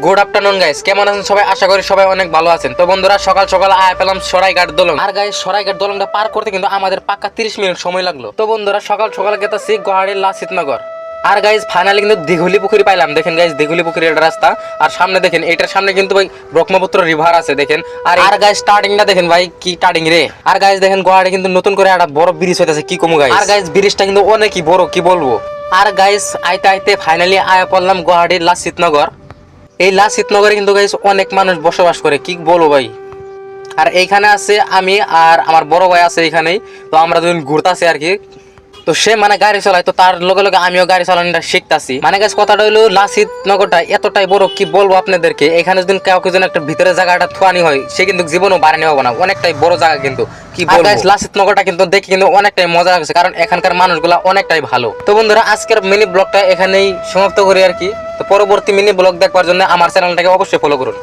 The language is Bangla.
গুড আফটারনুন গাইস, কেমন আছেন সবাই? আশা করি সবাই অনেক ভালো আছেন। তো বন্ধুরা, সকাল সকাল আয় পেলাম সরাইঘাট দলং। আর গাইস, সরাইঘাট দলংটা পার করতে কিন্তু আমাদের পাক্কা 30 মিনিট সময় লাগলো। তো বন্ধুরা, সকাল সকাল গেতাছি গুয়াহাটির লাসিতনগর। আর গাইস, ফাইনালি কিন্তু দিঘলি পুকুরি পাইলাম। দেখেন গাইস, দিঘলি পুকুরির একটা রাস্তা, আর সামনে দেখেন, এটার সামনে কিন্তু ভাই ব্রহ্মপুত্র রিভার আছে দেখেন। আর গাইস, স্টার্টিংটা দেখেন ভাই, কি স্টার্টিং রে। আর গাইস দেখেন, গুয়াহাটি কিন্তু নতুন করে একটা বড় ব্রিজ হইতাছে, কি কমু গাইস। আর গাইস, ব্রিজটা কিন্তু অনেকই বড়, কি বলবো। আর গাইস, আইতে আইতে ফাইনালি আয়া পড়লাম গুয়াহাটির লাসিতনগর। এই লাসিতনগরে কিন্তু গাইস অনেক মানুষ বসবাস করে, কি বলবো ভাই। আর এইখানে আছে আমি আর আমার বড় ভাই আছে এইখানেই। তো আমরা দুজন ঘুরতাছি আর কি। তো সে মানে গাড়ি চালায়, তো তার লগে লগে আমিও গাড়ি চালানোটা শিখতাছি। মানে গাইস, কথাটা হলো লাসিতনগরটা এতটাই বড়, কি বলবো আপনাদেরকে। এখানে যদি কাউকে যেন একটা ভিতরে জায়গাটা থুয়ানি হয়, সে কিন্তু জীবনও বাড়ি নেওয়া না। অনেকটাই বড় জায়গা কিন্তু, কি বলবো। লাসিতনগরটা কিন্তু দেখে কিন্তু অনেকটাই মজা লাগছে, কারণ এখানকার মানুষগুলা অনেকটাই ভালো। তো বন্ধুরা, আজকের মিনি ব্লগটা এখানেই সমাপ্ত করি আর কি। তো পরবর্তী মিনি ব্লগ দেখবার জন্য আমার চ্যানেলটাকে অবশ্যই ফলো করুন।